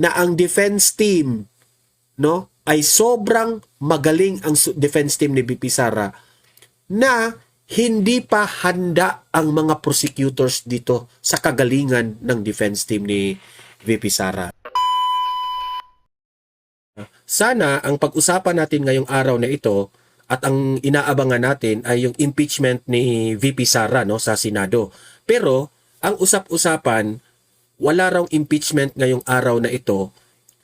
na ang defense team, no, ay sobrang magaling ang defense team ni VP Sara na hindi pa handa ang mga prosecutors dito sa kagalingan ng defense team ni VP Sara. Sana ang pag-usapan natin ngayong araw na ito at ang inaabangan natin ay yung impeachment ni VP Sara, no, sa Senado. Pero ang usap-usapan, wala raw impeachment ngayong araw na ito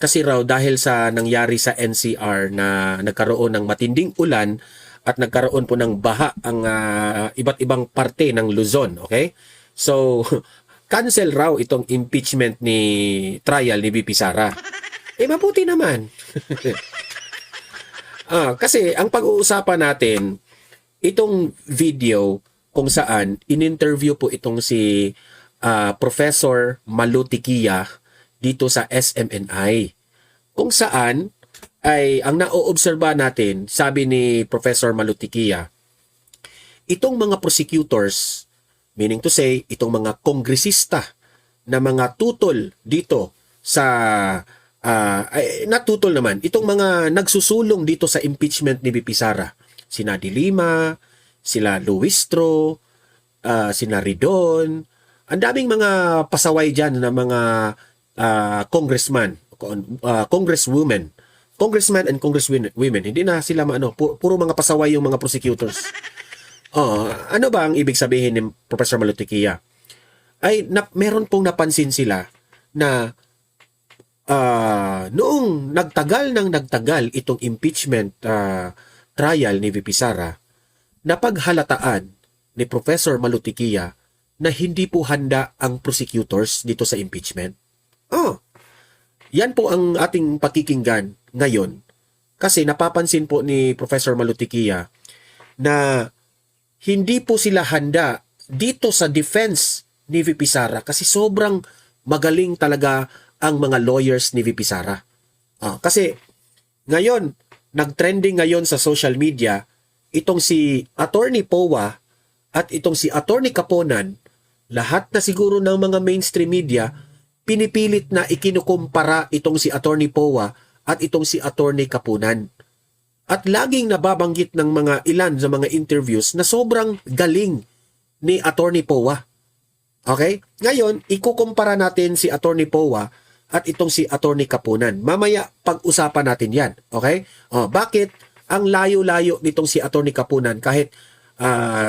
kasi raw dahil sa nangyari sa NCR na nagkaroon ng matinding ulan at nagkaroon po ng baha ang iba't ibang parte ng Luzon. Okay? So, cancel raw itong impeachment ni trial ni VP Sara. Mabuti naman. Kasi ang pag-uusapan natin, itong video kung saan in-interview po itong si Professor Malutikia dito sa SMNI. Kung saan ay ang naoobserba natin, sabi ni Professor Malutikia, itong mga prosecutors, meaning to say, itong mga kongresista na mga tutol dito sa natutol naman, itong mga nagsusulong dito sa impeachment ni VP Sara, sina De Lima, sila Luistro, sina Ridon, ang daming mga pasaway dyan na mga congressman, congresswomen, congressman and congresswomen. Hindi na sila puro mga pasaway yung mga prosecutors. Ano ba ang ibig sabihin ni Professor Malutikia? Ay meron pong napansin sila na noong nagtagal itong impeachment trial ni VP Sara, napaghalataan ni Professor Malutikia na hindi po handa ang prosecutors dito sa impeachment. Yan po ang ating pakikinggan ngayon. Kasi napapansin po ni Professor Malutikia na hindi po sila handa dito sa defense ni VP Sara kasi sobrang magaling talaga ang mga lawyers ni VP Sara. Kasi ngayon, nag-trending ngayon sa social media itong si Attorney Powa at itong si Attorney Kaponan. Lahat na siguro ng mga mainstream media pinipilit na ikinukumpara itong si Attorney Powa at itong si Attorney Kaponan. At laging nababanggit ng mga ilan sa mga interviews na sobrang galing ni Attorney Powa. Okay? Ngayon, ikukumpara natin si Attorney Powa at itong si Attorney Kaponan. Mamaya pag-usapan natin yan. Okay? Bakit ang layo-layo nitong si Attorney Kaponan kahit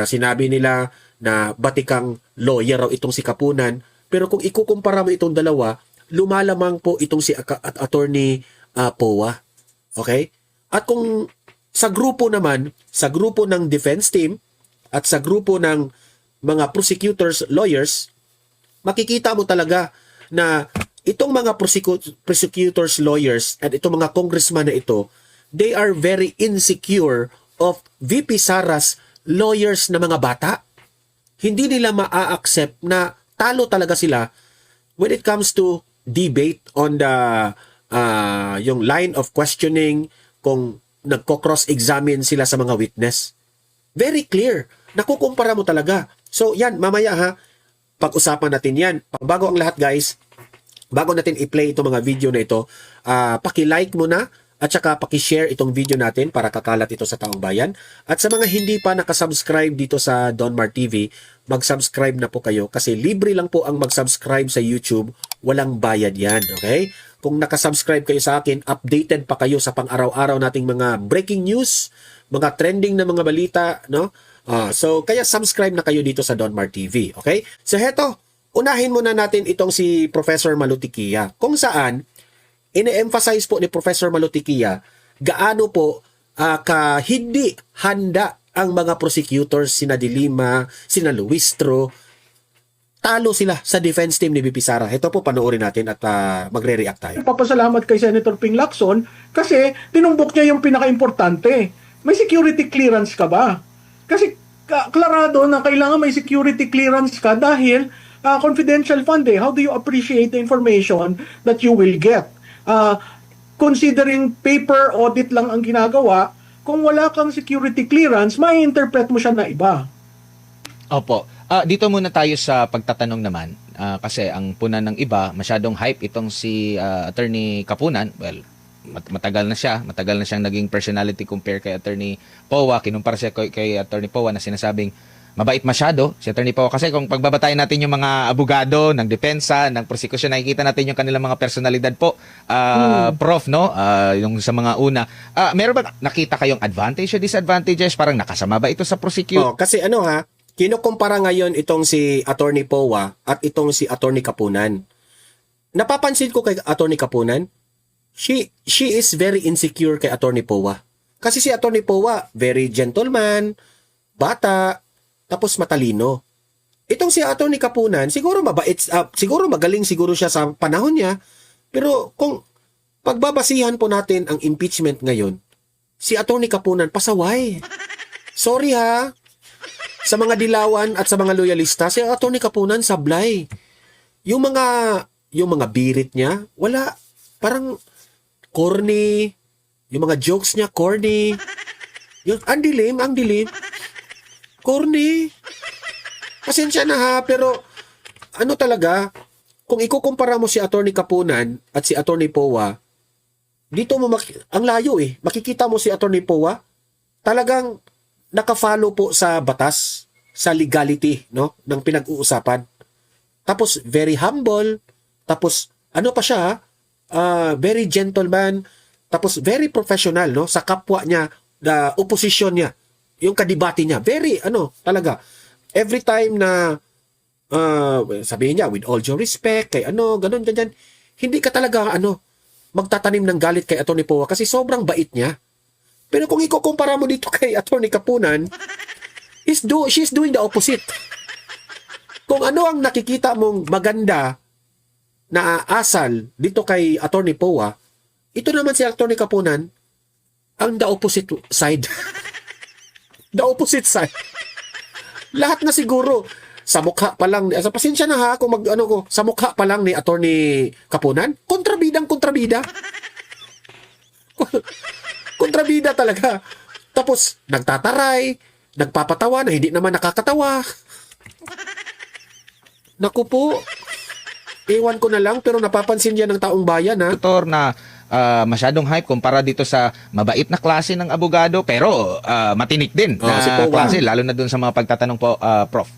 sinabi nila na batikang lawyer raw itong si Kaponan, pero kung ikukumpara mo itong dalawa, lumalamang po itong si Attorney Powa. Okay? At kung sa grupo naman, sa grupo ng defense team at sa grupo ng mga prosecutors, lawyers, makikita mo talaga na itong mga prosecutors, lawyers, at itong mga congressman na ito, they are very insecure of VP Sara's lawyers na mga bata. Hindi nila maa-accept na talo talaga sila when it comes to debate on the yung line of questioning, kung nagko-cross-examine sila sa mga witness. Very clear. Nakukumpara mo talaga. So yan, mamaya pag-usapan natin yan. Bago ang lahat guys, bago natin i-play itong mga video na ito, paki-like mo na at saka paki-share itong video natin para kakalat ito sa taong bayan. At sa mga hindi pa nakasubscribe dito sa Donmar TV, mag-subscribe na po kayo kasi libre lang po ang mag-subscribe sa YouTube. Walang bayad yan, okay? Kung nakasubscribe kayo sa akin, updated pa kayo sa pang-araw-araw nating mga breaking news, mga trending na mga balita, no? So, kaya subscribe na kayo dito sa Donmar TV, okay? So, heto, unahin muna natin itong si Professor Malutikia, kung saan ine-emphasize po ni Professor Malutikia gaano po hindi handa ang mga prosecutors, sina De Lima, sina Luistro. Talo sila sa defense team ni VP Sara. Ito po, panoorin natin at magre-react tayo. Papasalamat kay Senator Ping Lacson kasi tinumbok niya yung pinaka-importante. May security clearance ka ba? Kasi klarado na kailangan may security clearance ka dahil confidential fund eh. How do you appreciate the information that you will get? Considering paper audit lang ang ginagawa, kung wala kang security clearance, may interpret mo siya na iba. Opo. Dito muna tayo sa pagtatanong naman. kasi ang punan ng iba, masyadong hype itong si Attorney Kapunan. Well, matagal na siyang naging personality compare kay Attorney Powa, kinumpara siya kay Attorney Powa na sinasabing mabait masyado si Attorney Powa. Kasi kung pagbabatayin natin yung mga abogado ng depensa, ng prosekusyon, nakikita natin yung kanilang mga personalidad po, Prof, no? Yung sa mga una. Meron ba nakita kayong advantage o disadvantages? Parang nakasama ba ito sa prosecute? Kasi kinukumpara ngayon itong si Attorney Powa at itong si Attorney Kapunan. Napapansin ko kay Attorney Kapunan, she is very insecure kay Attorney Powa. Kasi si Attorney Powa, very gentleman, bata, tapos matalino. Itong si Attorney Kapunan, siguro mabait, siguro magaling siguro siya sa panahon niya, pero kung pagbabasihan po natin ang impeachment ngayon, si Attorney Kapunan pasaway. Sorry ha, sa mga dilawan at sa mga loyalista, si Attorney Kapunan sablay. Yung mga birit niya, wala, parang corny, yung mga jokes niya corny. Ang dilim. Corny. Pasensya na ha, pero ano talaga, kung ikukumpara mo si Attorney Kapunan at si Attorney Powa, dito mo ang layo eh. Makikita mo si Attorney Powa, talagang naka-follow po sa batas, sa legality, no, ng pinag-uusapan. Tapos very humble, tapos ano pa siya, very gentleman, tapos very professional, no, sa kapwa niya, the opposition niya, yung kadibati niya, very talaga. Every time na sabihin niya, with all due respect, kay ganun, ganyan, hindi ka talaga magtatanim ng galit kay Attorney Powa kasi sobrang bait niya. Pero kung ikukumpara mo dito kay Attorney Kapunan, she's doing the opposite. Kung ano ang nakikita mong maganda na asal dito kay Attorney Powa, ito naman si Attorney Kapunan, ang the opposite side. The opposite side. Lahat na siguro, sa mukha pa lang, pasensya na ha, kung sa mukha pa lang ni Attorney Kapunan, kontrabida. Kontrabida talaga. Tapos, nagtataray, nagpapatawa na hindi naman nakakatawa. Naku po, ewan ko na lang, pero napapansin yan ng taong bayan ha. Tutor na masyadong hype kumpara dito sa mabait na klase ng abogado pero matinik din na si Powa. klase, lalo na dun sa mga pagtatanong po, Prof.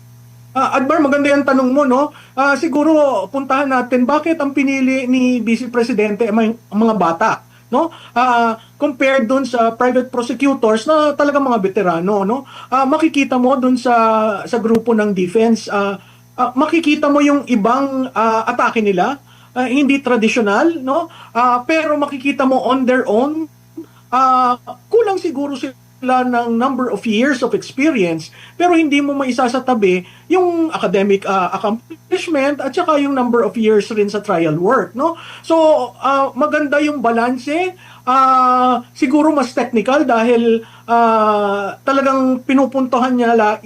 Admar, maganda yung tanong mo, no? Siguro, puntahan natin, bakit ang pinili ni Vice Presidente ang mga bata, no? Compared dun sa private prosecutors na talaga mga veterano, no? Makikita mo dun sa grupo ng defense, makikita mo yung ibang atake nila, hindi traditional, no? Pero makikita mo on their own, kulang siguro sila ng number of years of experience, pero hindi mo maisasatabi yung academic accomplishment at saka yung number of years rin sa trial work, no? So, maganda yung balanse. Siguro mas technical dahil talagang pinupuntohan niya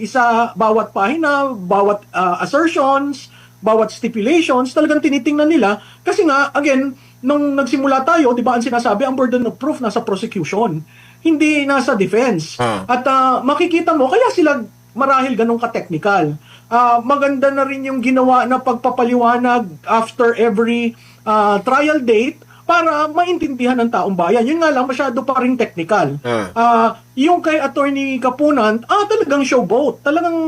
bawat pahina, bawat assertions, bawat stipulations, talagang tinitingnan nila. Kasi nga, again, nung nagsimula tayo, di ba, ang sinasabi, ang burden of proof nasa prosecution, hindi nasa defense. At makikita mo, kaya sila marahil ganun ka-technical. Maganda na rin yung ginawa na pagpapaliwanag after every trial date para maintindihan ng taong bayan. Yun nga lang, masyado pa rin technical. Yung kay Attorney Kapunan, talagang showboat. Talagang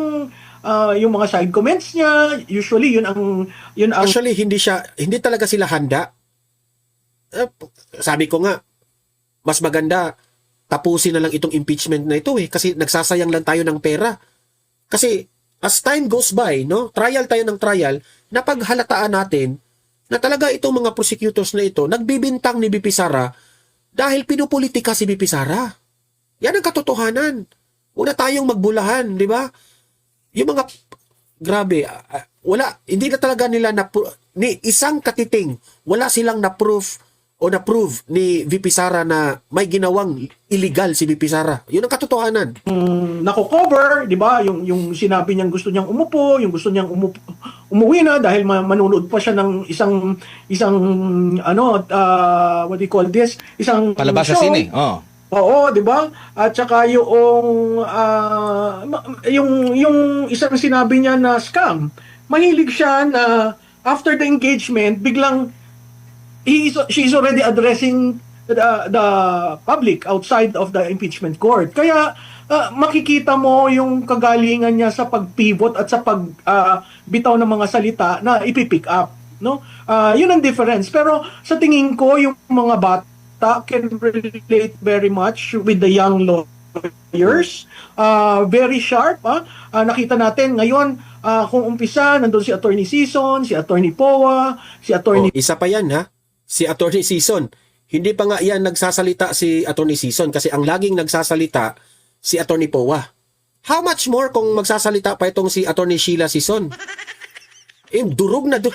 yung mga side comments niya, usually yun ang Actually, hindi talaga sila handa. Sabi ko nga, mas maganda tapusin na lang itong impeachment na ito kasi nagsasayang lang tayo ng pera. Kasi as time goes by, no, trial tayo ng trial, napaghalataan natin na talaga itong mga prosecutors na ito nagbibintang ni BP Sara dahil pinupolitika si BP Sara. Yan ang katotohanan. Una tayong magbulahan, di ba? Yung mga grabe, hindi na talaga nila ni isang katiting, wala silang na-proof o na-prove ni VP Sara na may ginawang illegal si VP Sara. Yun ang katotohanan. Nako-cover, di ba? Yung sinabi niyang gusto niyang umupo, yung gusto niyang umuwi na dahil manunood pa siya ng isang what do you call this? Isang Palabas sa show. sine. Oo, di ba? At saka yung isang sinabi niya na scam mahilig siya na after the engagement, biglang she's already addressing the public outside of the impeachment court. Kaya makikita mo yung kagalingan niya sa pag-pivot at sa pagbitaw ng mga salita na ipipick up, no? Yun ang difference. Pero sa tingin ko yung mga bata can relate very much with the young lawyers. Very sharp. Nakita natin ngayon kung umpisa nandun si Attorney Sison, si Attorney Powa, si Attorney Isa pa yan ha, si Attorney Sison. Hindi pa nga yan nagsasalita si Attorney Sison kasi ang laging nagsasalita si Attorney Powa. How much more kung magsasalita pa itong si Attorney Sheila Sison? Durog na do.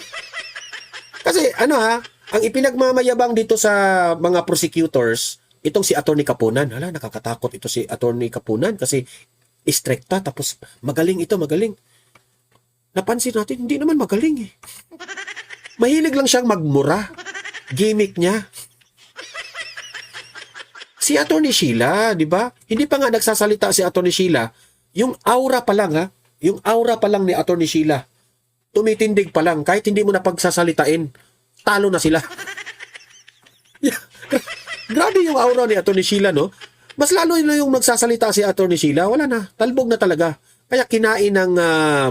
Kasi ang ipinagmamayabang dito sa mga prosecutors, itong si Attorney Kapunan. Hala, nakakatakot ito si Attorney Kapunan kasi istrikta tapos magaling ito, magaling. Napansin natin, hindi naman magaling eh. Mahilig lang siyang magmura. Gimmick niya. Si Attorney Sheila, di ba? Hindi pa nga nagsasalita si Attorney Sheila. Yung aura pa lang yung aura pa lang ni Attorney Sheila. Tumitindig pa lang. Kahit hindi mo na pagsasalitain, talo na sila. Grabe yung aura ni Attorney Sheila, no? Mas lalo na yung magsasalita si Attorney Sheila, wala na. Talbog na talaga. Kaya kinain ng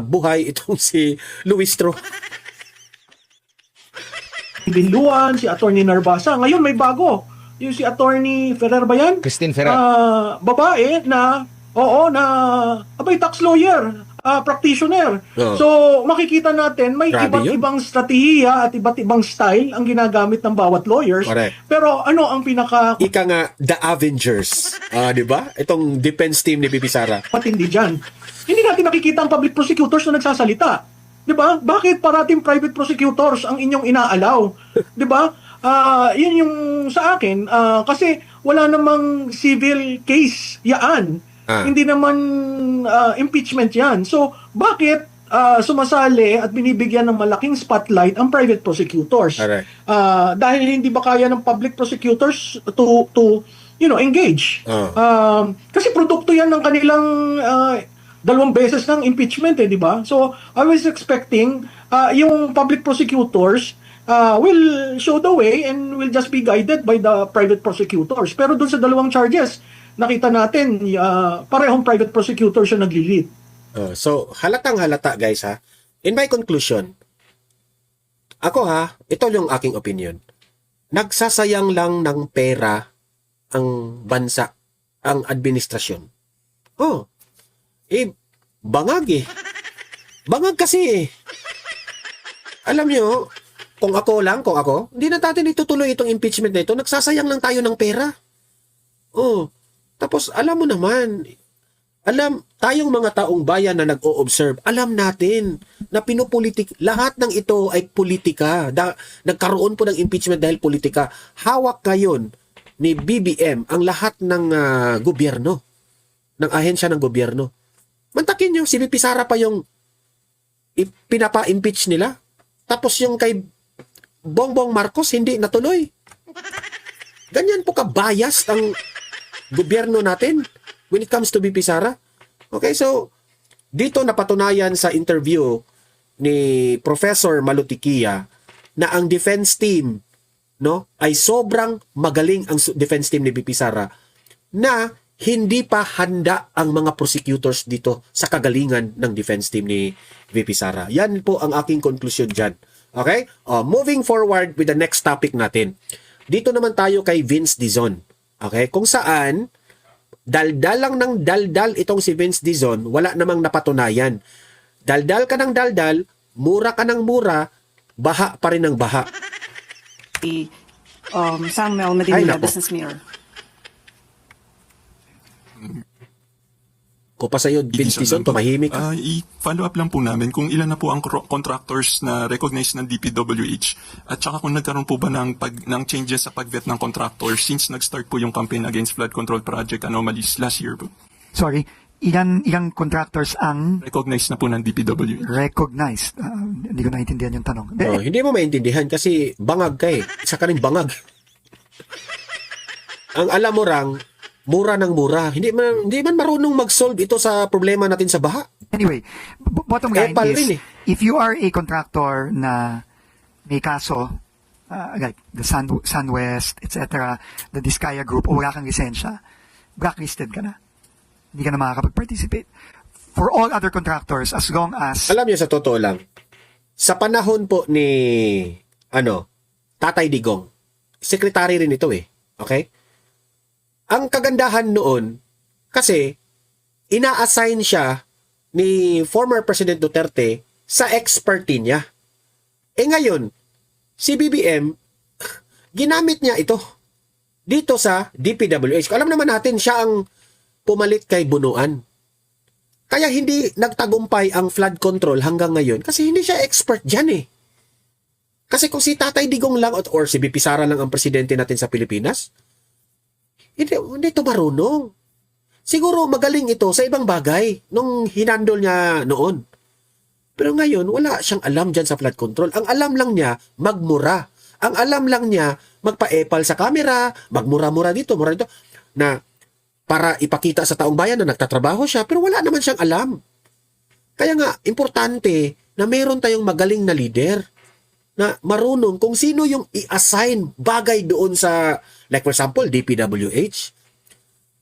buhay itong si Luistro. Binluan, si Attorney Narvasa. Ngayon may bago. Yung si Attorney Ferrer ba yan? Christine Ferrer. Babae na abay tax lawyer, practitioner. Oo. So makikita natin may Grabe iba't yun. ibang strategiya at iba't ibang style ang ginagamit ng bawat lawyers. Correct. Pero ano ang pinaka Ika nga, The Avengers. Di ba? Itong defense team ni Bibi Sara. matindi dyan? Hindi natin nakikita ang public prosecutors na nagsasalita. 'Di ba? Bakit parating private prosecutors ang inyong inaalaw? 'Di ba? Yun yung sa akin kasi wala namang civil case yaan. Hindi naman impeachment 'yan. So bakit sumasali at binibigyan ng malaking spotlight ang private prosecutors? Correct. Dahil hindi ba kaya ng public prosecutors to engage? Kasi produkto 'yan ng kanilang dalawang beses ng impeachment di ba? So I was expecting yung public prosecutors will show the way and will just be guided by the private prosecutors. Pero dun sa dalawang charges, nakita natin parehong private prosecutors yung nagli-lead. So, halatang halata guys ha. In my conclusion, ako ito yung aking opinion. Nagsasayang lang ng pera ang bansa, ang administrasyon. Bangag eh. Bangag kasi eh. Alam nyo, kung ako, hindi na natin itutuloy itong impeachment na ito. Nagsasayang lang tayo ng pera. Tapos alam mo naman, tayong mga taong bayan na nag-o-observe, alam natin na lahat ng ito ay politika. Nagkaroon po ng impeachment dahil politika. Hawak ngayon ni BBM ang lahat ng gobyerno, ng ahensya ng gobyerno. Mantakin nyo, si VP Sara pa yung pinapa-impeach nila. Tapos yung kay Bongbong Marcos, hindi natuloy. Ganyan po ka-biased ang gobyerno natin when it comes to VP Sara. Okay, so dito napatunayan sa interview ni Professor Malutikia na ang defense team ay sobrang magaling ang defense team ni VP Sara na hindi pa handa ang mga prosecutors dito sa kagalingan ng defense team ni VP Sara. Yan po ang aking conclusion dyan. Okay? Moving forward with the next topic natin. Dito naman tayo kay Vince Dizon. Okay? Kung saan, daldal lang ng daldal itong si Vince Dizon, wala namang napatunayan. Daldal ka ng daldal, mura ka ng mura, baha pa rin ng baha. Samuel Ay, Medina, nako. Business Mayor. Kung pa sa'yo, Vince Dizon, tumahimik ka. I-follow up lang po namin kung ilan na po ang contractors na recognized ng DPWH at saka kung nagkaroon po ba ng changes sa pag-vet ng contractors since nag-start po yung campaign against flood control project anomalies last year po. Sorry, ilang contractors ang Recognized na po ng DPWH. recognized? Hindi ko naintindihan yung tanong. Hindi mo maintindihan kasi bangag ka eh. Isa ka rin bangag. Ang alam mo rang, mura ng mura. Hindi man marunong mag-solve ito sa problema natin sa baha. Anyway, bottom line Epal is, rin eh. if you are a contractor na may kaso, like the SunWest, etc., the Diskaya Group, o wala kang lisensya, blacklisted ka na. Hindi ka na makakapag-participate. For all other contractors, as long as... Alam niyo, sa totoo lang, sa panahon po ni, Tatay Digong, sekretary rin ito eh. Okay? Ang kagandahan noon, kasi, ina-assign siya ni former President Duterte sa expertise niya. Eh ngayon, si BBM, ginamit niya ito dito sa DPWH. Alam naman natin, siya ang pumalit kay Bunuan. Kaya hindi nagtagumpay ang flood control hanggang ngayon kasi hindi siya expert dyan eh. Kasi kung si Tatay Digong lang or si BP Sara lang ang presidente natin sa Pilipinas, hindi ito marunong. Siguro magaling ito sa ibang bagay nung hinandol niya noon. Pero ngayon, wala siyang alam dyan sa flood control. Ang alam lang niya, magmura. Ang alam lang niya, magpa-epal sa camera, magmura-mura dito, mura dito, na para ipakita sa taong bayan na nagtatrabaho siya, pero wala naman siyang alam. Kaya nga, importante na meron tayong magaling na leader na marunong kung sino yung i-assign bagay doon sa, like for example, DPWH.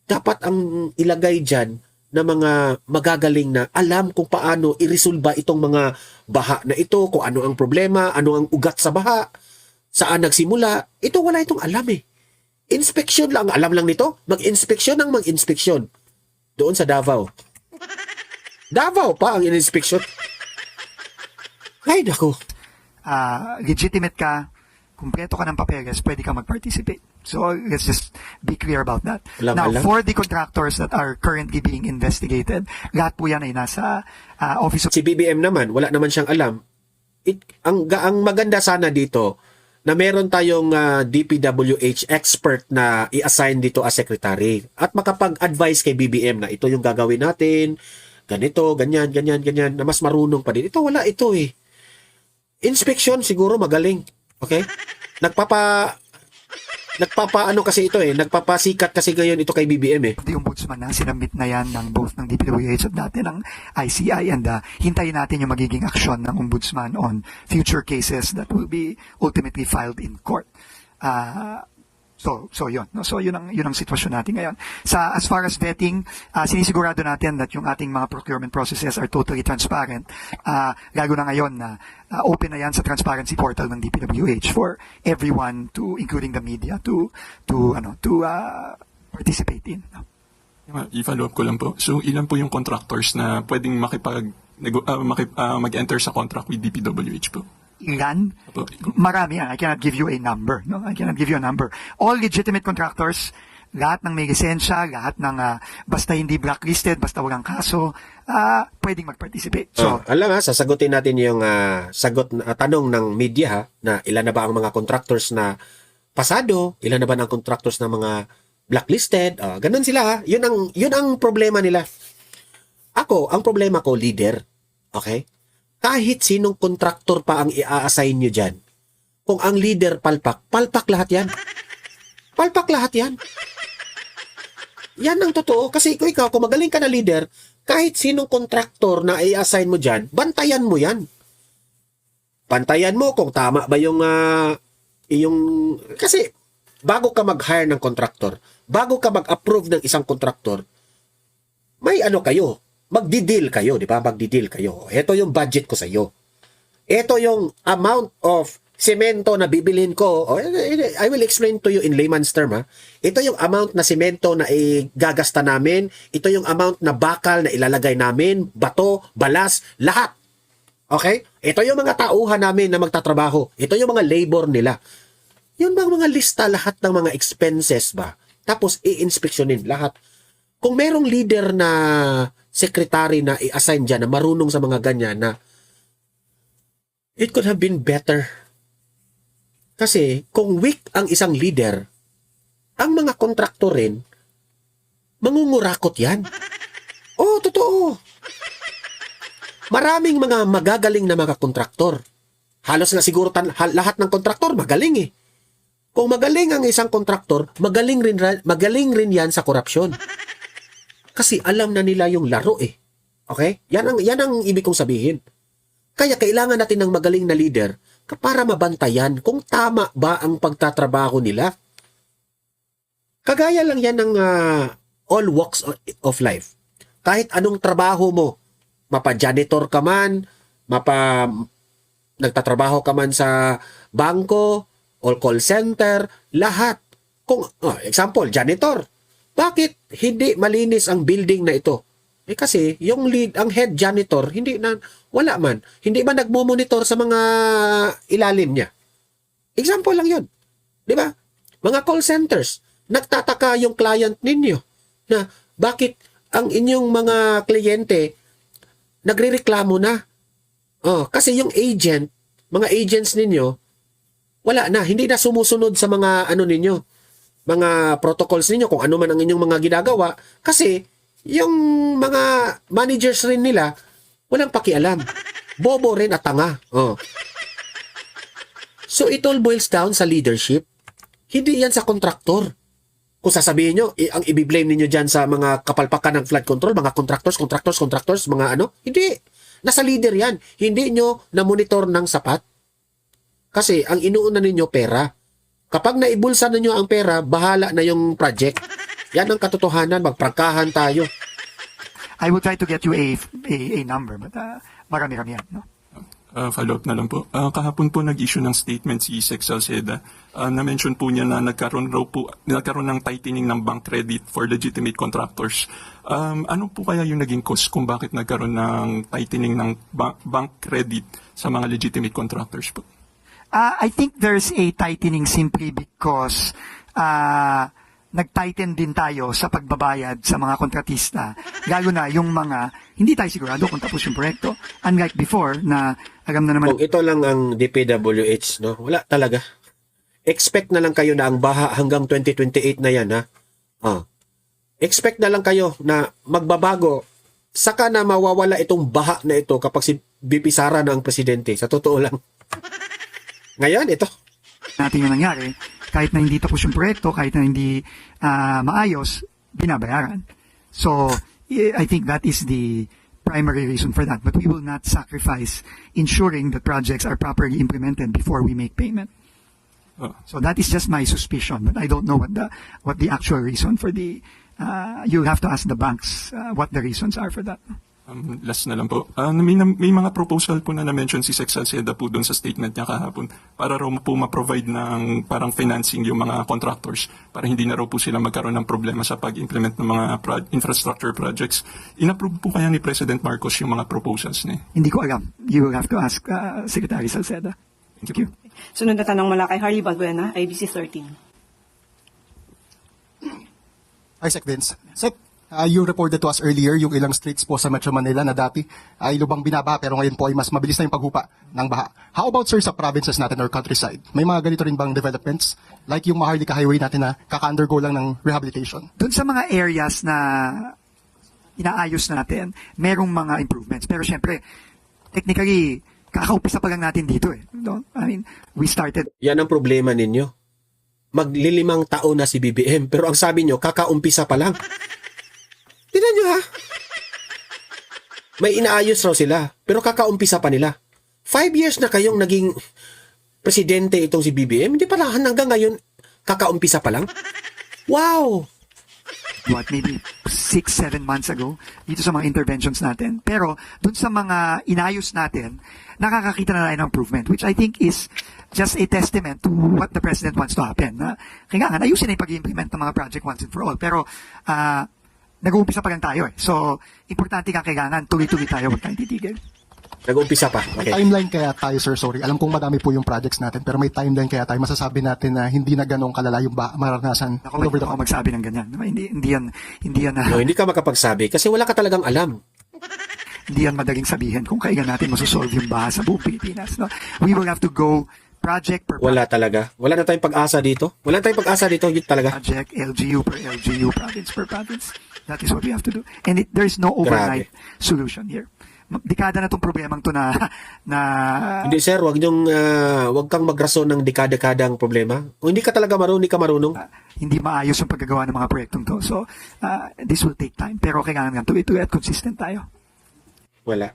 Dapat ang ilagay dyan na mga magagaling na alam kung paano i-resolba itong mga baha na ito, kung ano ang problema, ano ang ugat sa baha, saan nagsimula. Ito wala itong alam eh. Inspection lang, alam lang nito, mag-inspeksyon ng mag-inspeksyon. Doon sa Davao. Davao pa ang in-inspeksyon. Ay, nako. Legitimate ka, kumpleto ka ng papeles, pwede ka mag-participate. So, let's just be clear about that. Now, for the contractors that are currently being investigated, lahat po yan ay nasa Office of... Si BBM naman, wala naman siyang alam. Ang maganda sana dito, na meron tayong DPWH expert na i-assign dito as secretary at makapag-advise kay BBM na ito yung gagawin natin, ganito, ganyan, na mas marunong pa din. Ito, wala ito eh. Inspection, siguro magaling. Okay? Nagpapa kasi ito eh, nagpapasikat kasi ngayon ito kay BBM eh. the Ombudsman na sinabit na yan ng both ng DPWH at dati ng ICI, and hintayin natin yung magiging aksyon ng Ombudsman on future cases that will be ultimately filed in court. So yun. No? So yun ang sitwasyon natin ngayon. As far as vetting, sinisigurado natin that yung ating mga procurement processes are totally transparent. Lalo na ngayon na open na yan sa transparency portal ng DPWH for everyone to, including the media, to participate in. No? I-follow up ko lang po. So, ilan po yung contractors na pwedeng mag-enter sa contract with DPWH po? Ilan? Apo. Marami yan. I cannot give you a number. No? I cannot give you a number. All legitimate contractors, lahat ng may lisensya, lahat ng basta hindi blacklisted, basta walang kaso, pwedeng mag-participate. So, alam sasagutin natin yung tanong ng media ha, na ilan na ba ang mga contractors na pasado, ilan na ba ang contractors na mga blacklisted, ganun sila ha. Yun ang problema nila. Ako, ang problema ko, leader. Okay? Kahit sinong kontraktor pa ang i-assign nyo dyan, kung ang leader palpak lahat yan. Palpak lahat yan. Yan ang totoo. Kasi kung magaling ka na leader, kahit sinong kontraktor na i-assign mo dyan, bantayan mo yan. Bantayan mo kung tama ba yung kasi bago ka mag-hire ng kontraktor, bago ka mag-approve ng isang kontraktor, may kayo, magdi-deal kayo, di ba? Magdi-deal kayo. Ito yung budget ko sa iyo. Ito yung amount of semento na bibilhin ko. I will explain to you in layman's term ha. Ito yung amount na semento na igagasta namin. Ito yung amount na bakal na ilalagay namin, bato, balas, lahat. Okay? Ito yung mga tauhan namin na magtatrabaho. Ito yung mga labor nila. Yun bang mga lista lahat ng mga expenses ba? Tapos i-inspeksyonin lahat. Kung merong leader na secretary na i-assign dyan na marunong sa mga ganyan na it could have been better. Kasi kung weak ang isang leader, ang mga kontraktor rin, mangungurakot yan. Oh, totoo. Maraming mga magagaling na mga kontraktor. Halos nga siguro lahat ng kontraktor magaling eh. Kung magaling ang isang kontraktor, magaling rin yan sa korupsyon. Kasi alam na nila yung laro eh. Okay? Yan ang ibig kong sabihin. Kaya kailangan natin ng magaling na leader para mabantayan kung tama ba ang pagtatrabaho nila. Kagaya lang yan ng all walks of life. Kahit anong trabaho mo, mapa-janitor ka man, nagtatrabaho ka man sa bangko o call center, lahat. Kung example, janitor. Bakit hindi malinis ang building na ito? Kasi ang head janitor, wala man. Hindi man nagmo-monitor sa mga ilalim niya. Example lang yun. Di ba? Mga call centers, nagtataka yung client ninyo na bakit ang inyong mga kliyente nagrereklamo na. Kasi yung mga agents ninyo, wala na, hindi na sumusunod sa mga ninyo, mga protocols ninyo, kung ano man ang inyong mga ginagawa, kasi yung mga managers rin nila, walang pakialam. Bobo rin at tanga. So it all boils down sa leadership. Hindi yan sa kontraktor. Kung sasabihin nyo, ang i-blame ninyo dyan sa mga kapalpakan ng flood control, mga contractors, mga hindi. Nasa leader yan. Hindi nyo na-monitor ng sapat. Kasi ang inuuna ninyo pera. Kapag naibulsa ninyo ang pera, bahala na yung project. Yan ang katotohanan. Magprangkahan tayo. I will try to get you a number, but marami-rami yan. No? Follow-up na lang po. Kahapon po nag-issue ng statement si Sec Salceda. Na-mention po niya na nagkaroon ng tightening ng bank credit for legitimate contractors. Ano po kaya yung naging cause kung bakit nagkaroon ng tightening ng bank credit sa mga legitimate contractors po? I think there's a tightening simply because nag-tighten din tayo sa pagbabayad sa mga kontratista. Lalo na yung mga, hindi tayo sigurado kung tapos yung proyekto. Unlike before na alam na naman. Kung ito lang ang DPWH, no? Wala talaga. Expect na lang kayo na ang baha hanggang 2028 na yan, ha? Expect na lang kayo na magbabago. Saka na mawawala itong baha na ito kapag si BP Sara na ang presidente. Sa totoo lang. Ngayon, ito. Natin yung nangyari, kahit na hindi tapos yung proyekto, kahit na hindi maayos, binabayaran. So, I think that is the primary reason for that. But we will not sacrifice ensuring that projects are properly implemented before we make payment. So that is just my suspicion, but I don't know what the actual reason for the. You'll have to ask the banks what the reasons are for that. Last na lang po. May mga proposal po na na-mention si Sec Salceda po doon sa statement niya kahapon para raw po ma-provide ng parang financing yung mga contractors para hindi na raw po sila magkaroon ng problema sa pag-implement ng mga infrastructure projects. In-approve po kaya ni President Marcos yung mga proposals niya? Hindi ko alam. You will have to ask Secretary Salceda. Thank you. Sunod na tanong mula kay Harry Balbuena, ABC 13. Hi, Sec Vince. Sec, you reported to us earlier yung ilang streets po sa Metro Manila na dati ay lubang binaba pero ngayon po ay mas mabilis na yung paghupa ng baha. How about, sir, sa provinces natin or countryside? May mga ganito rin bang developments? Like yung Maharlika Highway natin na kaka-undergo lang ng rehabilitation? Doon sa mga areas na inaayos natin, merong mga improvements. Pero syempre, technically, kakaumpisa pa lang natin dito eh. No? I mean, we started. Yan ang problema ninyo. Maglilimang taon na si BBM, pero ang sabi nyo, kakaumpisa pa lang. Tignan nyo, ha? May inaayos raw sila, pero kakaumpisa pa nila. 5 years na kayong naging presidente itong si BBM, hindi pala hanggang ngayon, kakaumpisa pa lang. Wow! Maybe 6-7 months ago dito sa mga interventions natin. Pero dun sa mga inayos natin, nakakakita na tayo ng improvement, which I think is just a testament to what the President wants to happen. Kailangan ayusin na yung pag-implement ng mga project once and for all. Pero nag-uumpisa pa lang tayo eh. So, importante nga kailangan tuloy-tuloy tayo, huwag tayong titigil. Nag-umpisa pa. May Okay. timeline kaya tayo, sir, sorry. Alam kong madami po yung projects natin, pero may timeline kaya tayo. Masasabi natin na hindi na ganong kalala yung maranasan Ako, all over the ako country. magsabi ng ganyan. Hindi yan No, hindi ka makapagsabi kasi wala ka talagang alam. hindi yan madaling sabihin kung kailan natin masosolve yung baha sa buong Pilipinas. No? We will have to go project per Wala talaga. Wala na tayong pag-asa dito. Wala na tayong pag-asa dito. Yun talaga. project, LGU per LGU, province per province. That is what we have to do. And there's no overnight solution here. Dekada na itong problemang to na Hindi sir, wag kang magrason ng dekada-dekadang problema. Kung hindi ka talaga marunong, hindi ka marunong. hindi maayos yung paggagawa ng mga proyektong to. So, this will take time. Pero kailangan nga tuloy-tuloy at consistent tayo. Wala.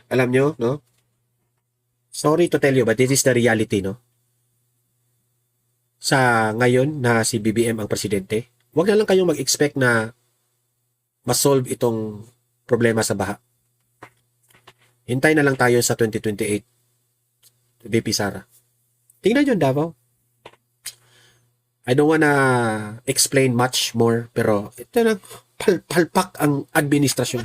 Alam nyo, no? Sorry to tell you, but this is the reality, no? Sa ngayon na si BBM ang presidente, huwag na lang kayong mag-expect na ma-solve itong problema sa baha. Hintay na lang tayo sa 2028. VP Sara. Tingnan nyo ang Davao. I don't wanna explain much more, pero ito na, palpak ang administrasyon.